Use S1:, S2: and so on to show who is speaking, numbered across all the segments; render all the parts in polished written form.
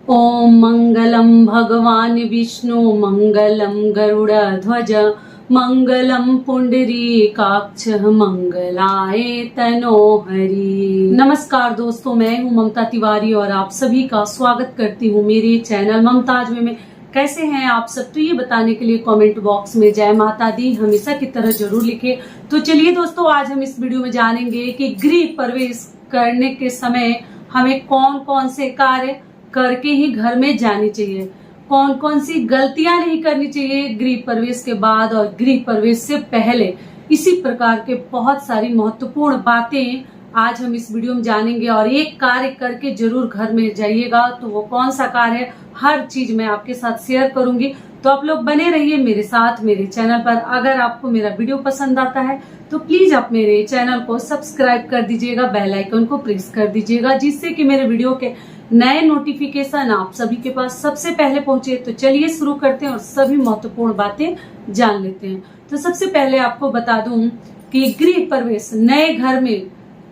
S1: ओम मंगलम भगवान विष्णु मंगलम गरुड़ध्वज मंगलम पुंडरीकाक्ष मंगलाय तनोहरि। नमस्कार दोस्तों, मैं हूं ममता तिवारी और आप सभी का स्वागत करती हूं मेरे चैनल ममताज में। कैसे हैं आप सब? तो ये बताने के लिए कमेंट बॉक्स में जय माता दी हमेशा की तरह जरूर लिखे। तो चलिए दोस्तों, आज हम इस वीडियो में जानेंगे कि गृह प्रवेश करने के समय हमें कौन कौन से कार्य करके ही घर में जानी चाहिए, कौन कौन सी गलतियां नहीं करनी चाहिए गृह प्रवेश के बाद और गृह प्रवेश से पहले। इसी प्रकार के बहुत सारी महत्वपूर्ण बातें आज हम इस वीडियो में जानेंगे और एक कार्य करके जरूर घर में जाइएगा। तो वो कौन सा कार्य है, हर चीज मैं आपके साथ शेयर करूंगी। तो आप लोग बने रहिए मेरे साथ मेरे चैनल पर। अगर आपको मेरा वीडियो पसंद आता है तो प्लीज आप मेरे चैनल को सब्सक्राइब कर दीजिएगा, बेल आइकन को प्रेस कर दीजिएगा, जिससे कि मेरे वीडियो के नए नोटिफिकेशन आप सभी के पास सबसे पहले पहुंचे। तो चलिए शुरू करते हैं और सभी महत्वपूर्ण बातें जान लेते हैं। तो सबसे पहले आपको बता दूं कि गृह प्रवेश, नए घर में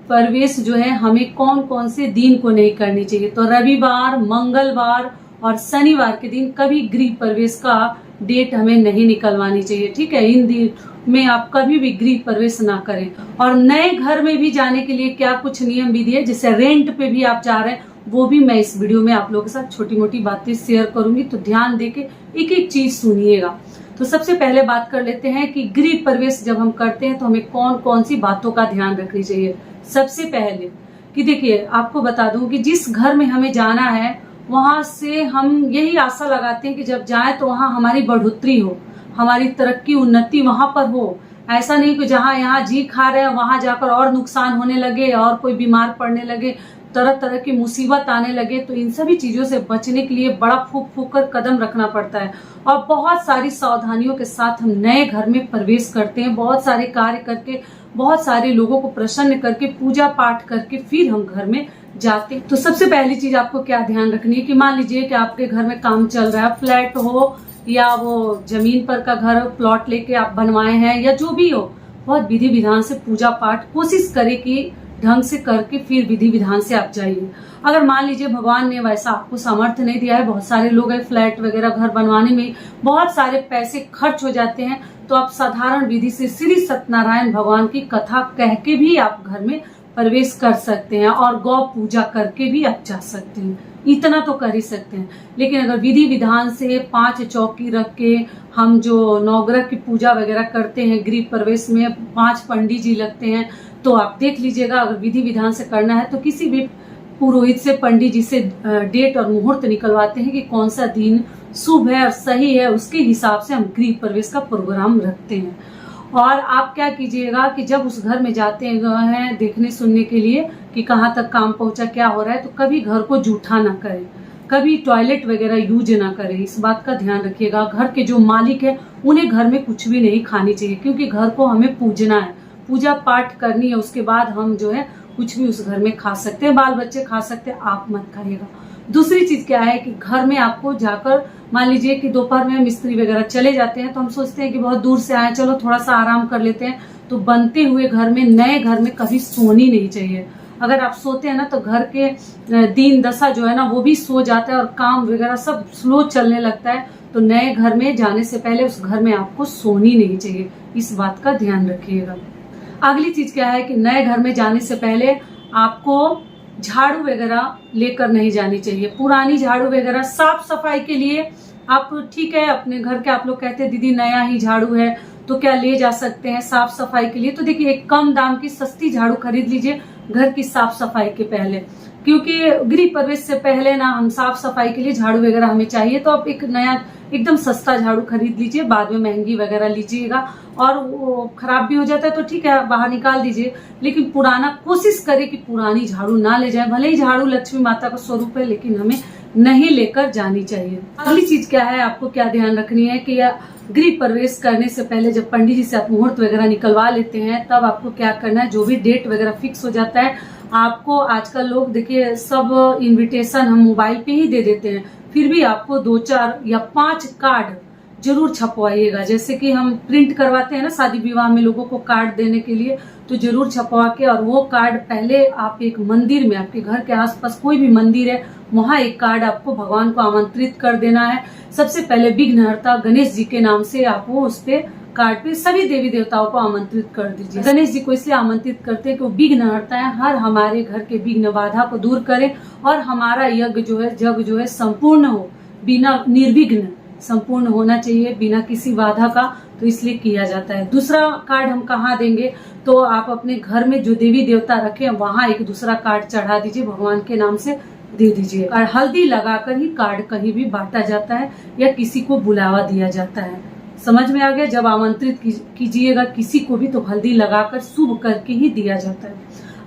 S1: प्रवेश जो है हमें कौन कौन से दिन को नहीं करनी चाहिए। तो रविवार, मंगलवार और शनिवार के दिन कभी गृह प्रवेश का डेट हमें नहीं निकलवानी चाहिए। ठीक है, इन दिन में आप कभी भी गृह प्रवेश ना करें। और नए घर में भी जाने के लिए क्या कुछ नियम विधि है, जैसे रेंट पे भी आप जा रहे हैं, वो भी मैं इस वीडियो में आप लोगों के साथ छोटी मोटी बातें शेयर करूंगी। तो ध्यान देके एक एक चीज सुनिएगा। तो सबसे पहले बात कर लेते हैं कि गृह प्रवेश जब हम करते हैं तो हमें कौन कौन सी बातों का ध्यान रखनी चाहिए। सबसे पहले कि देखिए, आपको बता दूं कि जिस घर में हमें जाना है वहां से हम यही आशा लगाते हैं कि जब जाए तो वहां हमारी बढ़ोतरी हो, हमारी तरक्की उन्नति वहां पर हो। ऐसा नहीं कि जहां यहाँ जी खा रहे हैं वहां जाकर और नुकसान होने लगे और कोई बीमार पड़ने लगे, तरह तरह की मुसीबत आने लगे। तो इन सभी चीजों से बचने के लिए बड़ा फूक फूक कर कदम रखना पड़ता है और बहुत सारी सावधानियों के साथ हम नए घर में प्रवेश करते हैं। बहुत सारे कार्य करके, बहुत सारे लोगों को प्रसन्न करके, पूजा पाठ करके फिर हम घर में जाते हैं। तो सबसे पहली चीज आपको क्या ध्यान रखनी है कि मान लीजिए कि आपके घर में काम चल रहा है, फ्लैट हो या वो जमीन पर का घर, प्लॉट लेके आप बनवाए हैं या जो भी हो, बहुत विधि विधान से पूजा पाठ कोशिश करे कि ढंग से करके फिर विधि विधान से आप जाइए। अगर मान लीजिए भगवान ने वैसा आपको सामर्थ्य नहीं दिया है, बहुत सारे लोग हैं, फ्लैट वगैरह घर बनवाने में बहुत सारे पैसे खर्च हो जाते हैं, तो आप साधारण विधि से श्री सत्यनारायण भगवान की कथा कह के भी आप घर में प्रवेश कर सकते हैं और गौ पूजा करके भी आप जा सकते हैं। इतना तो कर ही सकते हैं। लेकिन अगर विधि विधान से 5 चौकी रख के हम जो नवग्रह की पूजा वगैरह करते हैं, गृह प्रवेश में 5 पंडित जी लगते हैं, तो आप देख लीजिएगा अगर विधि विधान से करना है तो किसी भी पुरोहित से, पंडित जी से डेट और मुहूर्त निकलवाते हैं कि कौन सा दिन शुभ है और सही है, उसके हिसाब से हम गृह प्रवेश का प्रोग्राम रखते हैं। और आप क्या कीजिएगा कि जब उस घर में जाते हैं देखने सुनने के लिए कि कहाँ तक काम पहुंचा, क्या हो रहा है, तो कभी घर को जूठा ना करें, कभी टॉयलेट वगैरह यूज ना करें। इस बात का ध्यान रखिएगा। घर के जो मालिक है उन्हें घर में कुछ भी नहीं खानी चाहिए, क्योंकि घर को हमें पूजना है, पूजा पाठ करनी है। उसके बाद हम जो है कुछ भी उस घर में खा सकते हैं, बाल बच्चे खा सकते हैं, आप मत खाइएगा। दूसरी चीज क्या है कि घर में आपको जाकर, मान लीजिए कि दोपहर में मिस्त्री वगैरह चले जाते हैं तो हम सोचते हैं कि बहुत दूर से आए, चलो थोड़ा सा आराम कर लेते हैं। तो बनते हुए घर में, नए घर में कभी सोनी नहीं चाहिए। अगर आप सोते हैं ना तो घर के दीन दशा जो है ना वो भी सो जाता है और काम वगैरह सब स्लो चलने लगता है। तो नए घर में जाने से पहले उस घर में आपको सोनी नहीं चाहिए, इस बात का ध्यान रखिएगा। अगली चीज क्या है कि नए घर में जाने से पहले आपको झाड़ू वगैरह लेकर नहीं जानी चाहिए। पुरानी झाड़ू वगैरह साफ सफाई के लिए आप, ठीक है, अपने घर के आप लोग कहते हैं दीदी नया ही झाड़ू है तो क्या ले जा सकते हैं साफ सफाई के लिए। तो देखिए, एक कम दाम की सस्ती झाड़ू खरीद लीजिए घर की साफ सफाई के पहले, क्योंकि गृह प्रवेश से पहले ना हम साफ सफाई के लिए झाड़ू वगैरह हमें चाहिए। तो आप एक नया एकदम सस्ता झाड़ू खरीद लीजिए, बाद में महंगी वगैरह लीजिएगा। और वो खराब भी हो जाता है तो ठीक है, बाहर निकाल दीजिए, लेकिन पुराना कोशिश करें कि पुरानी झाड़ू ना ले जाए। भले ही झाड़ू लक्ष्मी माता का स्वरूप है, लेकिन हमें नहीं लेकर जानी चाहिए। अगली चीज क्या है, आपको क्या ध्यान रखनी है कि गृह प्रवेश करने से पहले जब पंडित जी से आप मुहूर्त वगैरह निकलवा लेते हैं, तब आपको क्या करना है, जो भी डेट वगैरह फिक्स हो जाता है आपको, आजकल लोग देखिए सब इन्विटेशन हम मोबाइल पे ही दे देते हैं, फिर भी आपको 2, 4 या 5 कार्ड जरूर छपवाइएगा। जैसे कि हम प्रिंट करवाते हैं ना शादी विवाह में लोगों को कार्ड देने के लिए, तो जरूर छपवा के, और वो कार्ड पहले आप एक मंदिर में, आपके घर के आसपास कोई भी मंदिर है वहां एक कार्ड आपको भगवान को आमंत्रित कर देना है। सबसे पहले विघ्नहर्ता गणेश जी के नाम से आप वो उस पे कार्ड पे सभी देवी देवताओं को आमंत्रित कर दीजिए। गणेश जी को इसलिए आमंत्रित करते हैं कि वो विघ्नहर्ता है, हर हमारे घर के विघ्न बाधा को दूर करें और हमारा यज्ञ जो है, जग जो है संपूर्ण हो, बिना निर्विघ्न संपूर्ण होना चाहिए, बिना किसी बाधा का, तो इसलिए किया जाता है। दूसरा कार्ड हम कहाँ देंगे, तो आप अपने घर में जो देवी देवता रखे हैं वहां एक दूसरा कार्ड चढ़ा दीजिए, भगवान के नाम से दे दीजिए। और हल्दी लगाकर ही कार्ड कहीं भी बांटा जाता है या किसी को बुलावा दिया जाता है। समझ में आ गया? जब आमंत्रित कीजिएगा किसी को भी तो हल्दी लगाकर शुभ करके ही दिया जाता है।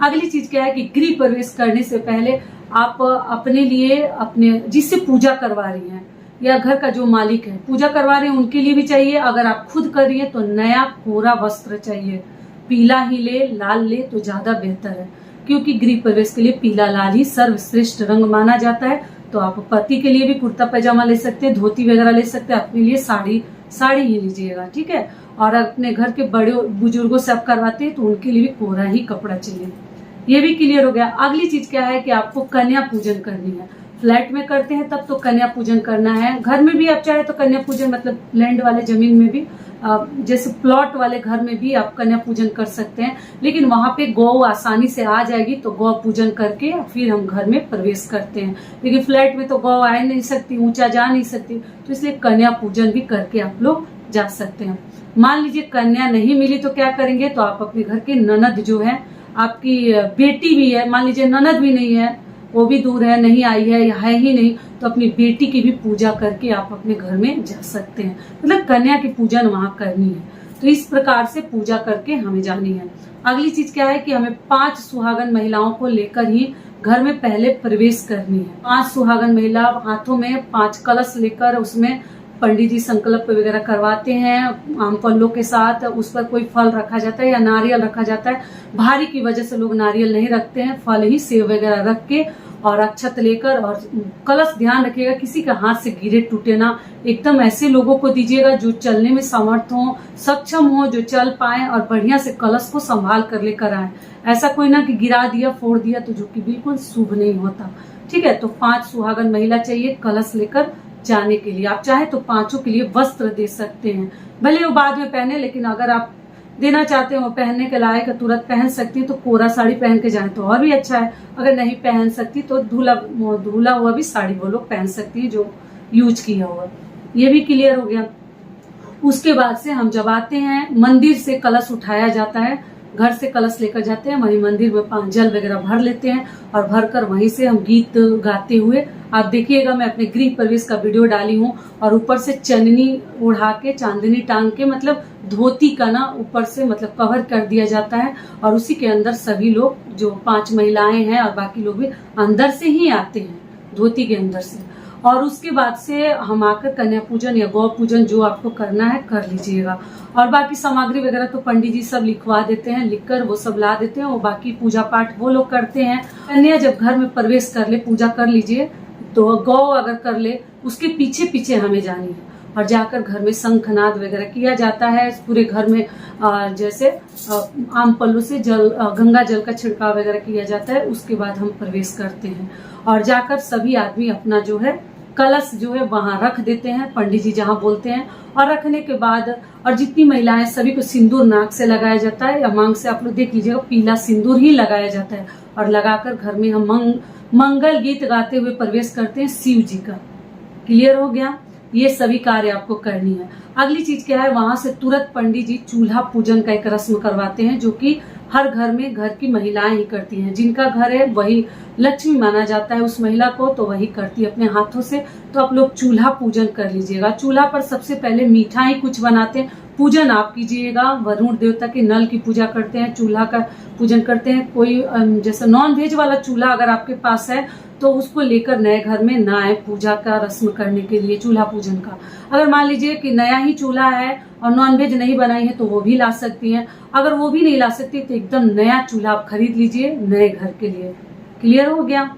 S1: अगली चीज क्या है कि गृह प्रवेश करने से पहले आप अपने लिए, अपने जिससे पूजा करवा रही हैं या घर का जो मालिक है पूजा करवा रहे हैं उनके लिए भी चाहिए। अगर आप खुद कर रही है तो नया कोरा वस्त्र चाहिए, पीला ही ले, लाल ले तो ज्यादा बेहतर है, क्योंकि गृह प्रवेश के लिए पीला लाल ही सर्वश्रेष्ठ रंग माना जाता है। तो आप पति के लिए भी कुर्ता पैजामा ले सकते हैं, धोती वगैरह ले सकते हैं, अपने लिए साड़ी ही लीजिएगा, ठीक है। और अपने घर के बड़े बुजुर्गों से आप करवाते हैं तो उनके लिए भी कोरा ही कपड़ा चाहिए। ये भी क्लियर हो गया। अगली चीज क्या है कि आपको कन्या पूजन करनी है। फ्लैट में करते हैं तब तो कन्या पूजन करना है, घर में भी आप चाहे तो कन्या पूजन, मतलब लैंड वाले जमीन में भी, जैसे प्लॉट वाले घर में भी आप कन्या पूजन कर सकते हैं। लेकिन वहां पे गौ आसानी से आ जाएगी तो गौ पूजन करके फिर हम घर में प्रवेश करते हैं। लेकिन फ्लैट में तो गौ आ नहीं सकती, ऊंचा जा नहीं सकती, तो इसलिए कन्या पूजन भी करके आप लोग जा सकते हैं। मान लीजिए कन्या नहीं मिली तो क्या करेंगे, तो आप अपने घर के ननद जो है, आपकी बेटी भी है, मान लीजिए ननद भी नहीं है, वो भी दूर है, नहीं आई है या है ही नहीं, तो अपनी बेटी की भी पूजा करके आप अपने घर में जा सकते हैं। मतलब कन्या की पूजन वहां करनी है। तो इस प्रकार से पूजा करके हमें जानी है। अगली चीज क्या है कि हमें 5 सुहागन महिलाओं को लेकर ही घर में पहले प्रवेश करनी है। 5 सुहागन महिला हाथों में 5 कलश लेकर उसमें पंडित जी संकल्प वगैरह करवाते हैं आम पल्लों के साथ। उस पर कोई फल रखा जाता है या नारियल रखा जाता है। भारी की वजह से लोग नारियल नहीं रखते हैं, फल ही सेब वगैरह रख के और अक्षत लेकर, और कलश ध्यान रखिएगा किसी का हाथ से गिरे टूटे ना। एकदम ऐसे लोगों को दीजिएगा जो चलने में समर्थ हो, सक्षम हो, जो चल पाए और बढ़िया से कलश को संभाल कर लेकर आए। ऐसा कोई ना कि गिरा दिया, फोड़ दिया, तो जो कि बिल्कुल शुभ नहीं होता, ठीक है। तो 5 सुहागन महिला चाहिए कलश लेकर जाने के लिए। आप चाहे तो 5 के लिए वस्त्र दे सकते हैं, भले वो बाद में पहने, लेकिन अगर आप देना चाहते हैं वो पहनने के लायक तुरंत पहन सकती है तो कोरा साड़ी पहन के जाए तो और भी अच्छा है। अगर नहीं पहन सकती तो धुला हुआ भी साड़ी वो लोग पहन सकती है जो यूज किया हुआ। ये भी क्लियर हो गया। उसके बाद से हम जब आते हैं, मंदिर से कलश उठाया जाता है, घर से कलश लेकर जाते हैं, वहीं मंदिर में जल वगैरह भर लेते हैं और भरकर वहीं से हम गीत गाते हुए, आप देखिएगा मैं अपने गृह प्रवेश का वीडियो डाली हूँ, और ऊपर से चननी उड़ा के, चांदनी टांग के, मतलब धोती का ना ऊपर से मतलब कवर कर दिया जाता है, और उसी के अंदर सभी लोग जो 5 महिलाएं हैं और बाकी लोग भी अंदर से ही आते हैं, धोती के अंदर से। और उसके बाद से हम आकर कन्या पूजन या गौ पूजन जो आपको करना है कर लीजिएगा। और बाकी सामग्री वगैरह तो पंडित जी सब लिखवा देते हैं, लिखकर वो सब ला देते हैं, और बाकी पूजा पाठ वो लोग करते हैं। कन्या जब घर में प्रवेश कर ले, पूजा कर लीजिए, तो गौ अगर कर ले उसके पीछे पीछे हमें जानी है, और जाकर घर में शंखनाद वगैरह किया जाता है। पूरे घर में जैसे आम पल्लू से गंगा जल का छिड़काव वगैरह किया जाता है। उसके बाद हम प्रवेश करते हैं, और जाकर सभी आदमी अपना जो है कलश जो है वहां रख देते हैं, पंडित जी जहां बोलते हैं। और रखने के बाद, और जितनी महिलाएं सभी को सिंदूर नाक से लगाया जाता है या मांग से, आप लोग देख लीजिएगा पीला सिंदूर ही लगाया जाता है, और लगाकर घर में हम मंगल गीत गाते हुए प्रवेश करते हैं शिव जी का। क्लियर हो गया? ये सभी कार्य आपको करनी है। अगली चीज क्या है, वहां से तुरंत पंडित जी चूल्हा पूजन का एक रस्म करवाते हैं, जो कि हर घर में घर की महिलाएं ही करती हैं। जिनका घर है वही लक्ष्मी माना जाता है उस महिला को, तो वही करती है अपने हाथों से। तो आप लोग चूल्हा पूजन कर लीजिएगा। चूल्हा पर सबसे पहले मीठा ही कुछ बनाते हैं, पूजन आप कीजिएगा। वरुण देवता के नल की पूजा करते हैं, चूल्हा का पूजन करते हैं। कोई जैसे नॉन वेज वाला चूल्हा अगर आपके पास है तो उसको लेकर नए घर में ना आए पूजा का रस्म करने के लिए, चूल्हा पूजन का। अगर मान लीजिए कि नया ही चूल्हा है और नॉनवेज नहीं बनाई है तो वो भी ला सकती हैं। अगर वो भी नहीं ला सकती तो एकदम नया चूल्हा आप खरीद लीजिए नए घर के लिए। क्लियर हो गया?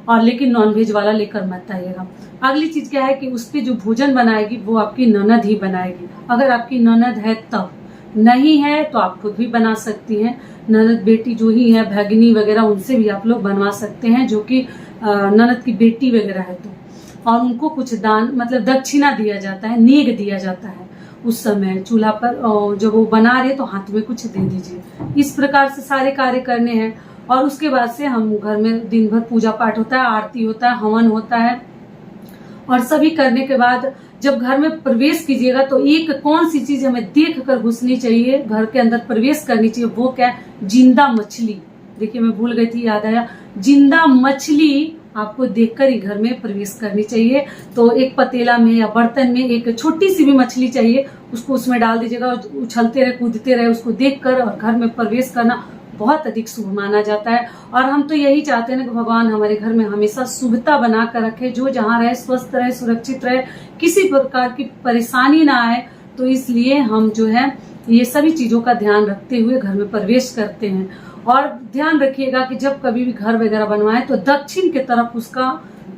S1: और लेकिन नॉनवेज वाला लेकर मत आइएगा। अगली चीज क्या है कि उस पे जो भोजन बनाएगी वो आपकी ननद ही बनाएगी। अगर आपकी ननद है तब, नहीं है तो आप खुद भी बना सकती हैं। ननद बेटी जो ही है, भगिनी वगैरह, उनसे भी आप लोग बनवा सकते हैं, जो कि ननद की बेटी वगैरह है तो। और उनको कुछ दान मतलब दक्षिणा दिया जाता है, नेग दिया जाता है उस समय चूल्हा पर। और जब वो बना रहे तो हाथ में कुछ दे दीजिए। इस प्रकार से सारे कार्य करने हैं। और उसके बाद से हम घर में दिन भर पूजा पाठ होता है, आरती होता है, हवन होता है। और सभी करने के बाद जब घर में प्रवेश कीजिएगा तो एक कौन सी चीज हमें देख कर घुसनी चाहिए, घर के अंदर प्रवेश करनी चाहिए, वो क्या है? जिंदा मछली। देखिए मैं भूल गई थी, याद आया। जिंदा मछली आपको देखकर ही घर में प्रवेश करनी चाहिए। तो एक पतीला में या बर्तन में एक छोटी सी भी मछली चाहिए, उसको उसमें डाल दीजिएगा और उछलते रहे, कूदते रहे, उसको देखकर और घर में प्रवेश करना बहुत अधिक शुभ माना जाता है। और हम तो यही चाहते हैं ना कि भगवान हमारे घर में हमेशा शुभता बना कर रखे, जो जहाँ रहे स्वस्थ रहे, सुरक्षित रहे, किसी प्रकार की परेशानी ना आए। तो इसलिए हम जो है ये सभी चीजों का ध्यान रखते हुए घर में प्रवेश करते हैं। और ध्यान रखिएगा कि जब कभी भी घर वगैरह बनवाए तो दक्षिण की तरफ उसका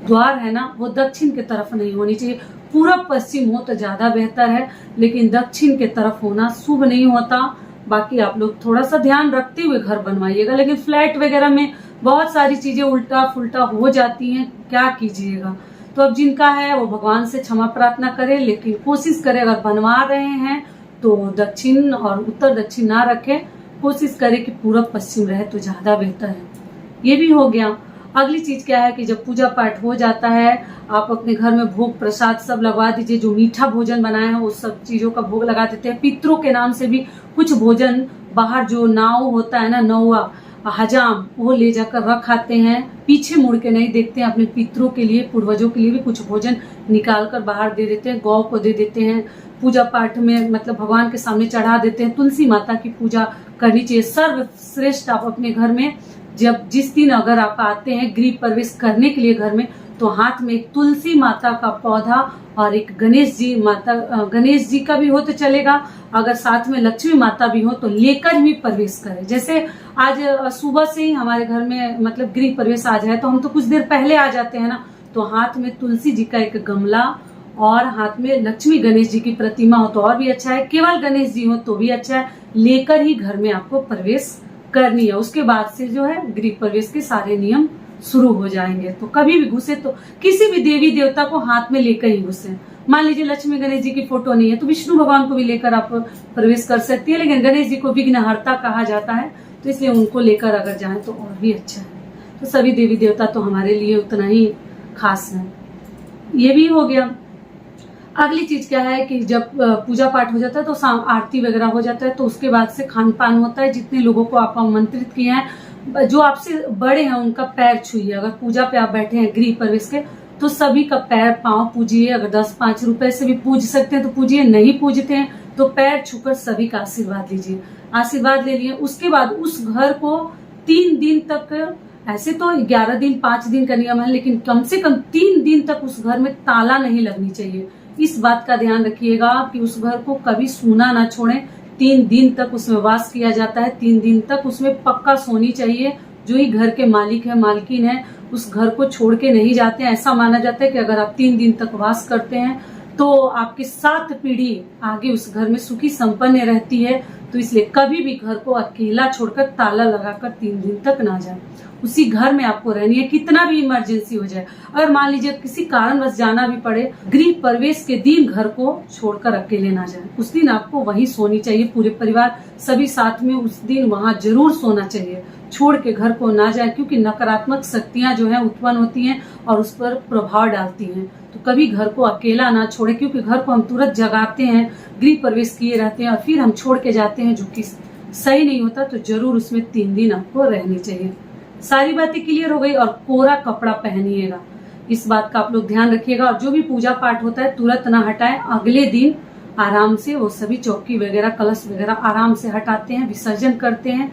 S1: द्वार है ना, वो दक्षिण की तरफ नहीं होनी चाहिए। पूरब पश्चिम हो तो ज्यादा बेहतर है, लेकिन दक्षिण की तरफ होना शुभ नहीं होता। बाकी आप लोग थोड़ा सा ध्यान रखते हुए घर बनवाइएगा। लेकिन फ्लैट वगैरह में बहुत सारी चीजें उल्टा फुल्टा हो जाती हैं, क्या कीजिएगा। तो अब जिनका है वो भगवान से क्षमा प्रार्थना करे, लेकिन कोशिश करे अगर बनवा रहे हैं तो दक्षिण और उत्तर दक्षिण ना रखें, कोशिश करें कि पूरब पश्चिम रहे तो ज्यादा बेहतर है। ये भी हो गया। अगली चीज क्या है कि जब पूजा पाठ हो जाता है, आप अपने घर में भोग प्रसाद सब लगवा दीजिए। जो मीठा भोजन बनाए हैं वो सब चीजों का भोग लगा देते हैं। पितरों के नाम से भी कुछ भोजन बाहर जो नाव होता है ना, नौवा हजाम, वो ले जाकर रख आते हैं। पीछे मुड़ के नहीं देखते हैं। अपने पितरों के लिए, पूर्वजों के लिए भी कुछ भोजन निकाल कर बाहर दे देते हैं, गौ को दे देते हैं। पूजा पाठ में मतलब भगवान के सामने चढ़ा देते हैं। तुलसी माता की पूजा करनी चाहिए। सर्वश्रेष्ठ आप अपने घर में जब जिस दिन अगर आप आते हैं गृह प्रवेश करने के लिए घर में, तो हाथ में एक तुलसी माता का पौधा और एक गणेश जी का भी हो तो चलेगा। अगर साथ में लक्ष्मी माता भी हो तो लेकर ही प्रवेश करें। जैसे आज सुबह से ही हमारे घर में मतलब गृह प्रवेश आ जाए तो हम तो कुछ देर पहले आ जाते हैं ना, तो हाथ में तुलसी जी का एक गमला और हाथ में लक्ष्मी गणेश जी की प्रतिमा हो तो और भी अच्छा है। केवल गणेश जी हो तो भी अच्छा है। लेकर ही घर में आपको प्रवेश करनी है। उसके बाद से जो है गृह प्रवेश के सारे नियम शुरू हो जाएंगे। तो कभी भी घुसे तो किसी भी देवी देवता को हाथ में लेकर ही घुसे। मान लीजिए लक्ष्मी गणेश जी की फोटो नहीं है तो विष्णु भगवान को भी लेकर आप प्रवेश कर सकती है, लेकिन गणेश जी को विघ्नहर्ता कहा जाता है तो इसलिए उनको लेकर अगर जाए तो और भी अच्छा है। तो सभी देवी देवता तो हमारे लिए उतना ही खास है। ये भी हो गया। अगली चीज क्या है कि जब पूजा पाठ हो जाता है तो आरती वगैरह हो जाता है, तो उसके बाद से खान पान होता है। जितने लोगों को आप आमंत्रित किए हैं, जो आपसे बड़े हैं उनका पैर छूइए। अगर पूजा पे आप बैठे हैं गृह प्रवेश के तो सभी का पैर पांव पूजिए। अगर 10-5 रुपए से भी पूज सकते हैं तो पूजिए, नहीं पूजते हैं तो पैर छूकर सभी का आशीर्वाद लीजिए। आशीर्वाद ले लिए उसके बाद उस घर को 3 दिन तक, ऐसे तो 11 दिन 5 दिन का नियम है, लेकिन कम से कम 3 दिन तक उस घर में ताला नहीं लगनी चाहिए। इस बात का ध्यान रखिएगा कि उस घर को कभी सूना ना छोड़ें। 3 दिन तक उसमें वास किया जाता है। 3 दिन तक उसमें पक्का सोनी चाहिए। जो ही घर के मालिक है, मालकिन है, उस घर को छोड़ के नहीं जाते हैं। ऐसा माना जाता है कि अगर आप 3 दिन तक वास करते हैं तो आपकी 7 पीढ़ी आगे उस घर में सुखी संपन्न रहती है। तो इसलिए कभी भी घर को अकेला छोड़कर ताला लगाकर 3 दिन तक ना जाए। उसी घर में आपको रहनी है, कितना भी इमरजेंसी हो जाए। अगर मान लीजिए किसी कारणवश जाना भी पड़े, गृह प्रवेश के दिन घर को छोड़कर अकेले ना जाए। उस दिन आपको वहीं सोनी चाहिए, पूरे परिवार सभी साथ में उस दिन वहां जरूर सोना चाहिए। छोड़ के घर को ना जाए, क्योंकि नकारात्मक शक्तियां जो है उत्पन्न होती हैं और उस पर प्रभाव डालती हैं। तो कभी घर को अकेला ना छोड़े, क्योंकि घर को हम तुरंत जगाते हैं, गृह प्रवेश किए रहते हैं और फिर हम छोड़ के जाते हैं, जो कि सही नहीं होता। तो जरूर उसमें 3 दिन आपको रहनी चाहिए। सारी बातें क्लियर हो गई। और कोरा कपड़ा पहनिएगा, इस बात का आप लोग ध्यान रखिएगा। और जो भी पूजा पाठ होता है तुरंत ना हटाएं, अगले दिन आराम से वो सभी चौकी वगैरह कलश वगैरह आराम से हटाते हैं, विसर्जन करते हैं।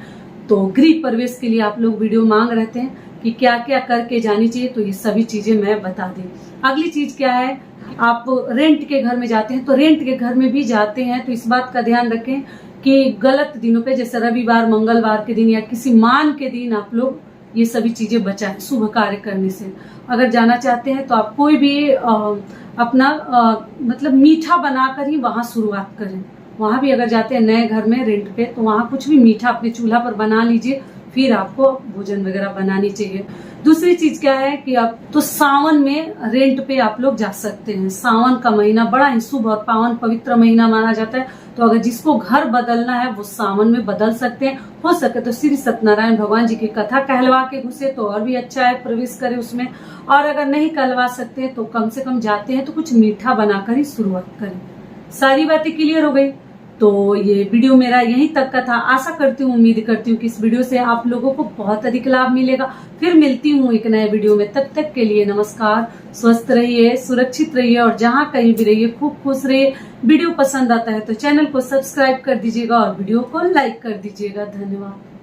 S1: तो गृह प्रवेश के लिए आप लोग वीडियो मांग रहते हैं कि क्या क्या करके जानी चाहिए, तो ये सभी चीजें मैं बता दी। अगली चीज क्या है, आप रेंट के घर में जाते हैं तो रेंट के घर में भी जाते हैं तो इस बात का ध्यान रखें कि गलत दिनों पे, जैसे रविवार मंगलवार के दिन या किसी मान के दिन आप लोग ये सभी चीजें बचाएं शुभ कार्य करने से। अगर जाना चाहते हैं तो आप कोई भी अपना मतलब मीठा बनाकर ही वहां शुरुआत करें। वहां भी अगर जाते हैं नए घर में रेंट पे तो वहां कुछ भी मीठा अपने चूल्हा पर बना लीजिए, फिर आपको भोजन वगैरह बनानी चाहिए। दूसरी चीज क्या है कि आप तो सावन में रेंट पे आप लोग जा सकते हैं। सावन का महीना बड़ा ही शुभ और पावन पवित्र महीना माना जाता है, तो अगर जिसको घर बदलना है वो सावन में बदल सकते हैं। हो सके तो श्री सत्यनारायण भगवान जी की कथा कहलवा के घुसे तो और भी अच्छा है, प्रवेश करे उसमें। और अगर नहीं कहलवा सकते तो कम से कम जाते हैं तो कुछ मीठा बनाकर ही शुरुआत करें। सारी बातें क्लियर हो गई। तो ये वीडियो मेरा यहीं तक का था। आशा करती हूँ, उम्मीद करती हूँ कि इस वीडियो से आप लोगों को बहुत अधिक लाभ मिलेगा। फिर मिलती हूँ एक नए वीडियो में, तब तक के लिए नमस्कार। स्वस्थ रहिए, सुरक्षित रहिए और जहाँ कहीं भी रहिए खूब खुश रहिए। वीडियो पसंद आता है तो चैनल को सब्सक्राइब कर दीजिएगा और वीडियो को लाइक कर दीजिएगा। धन्यवाद।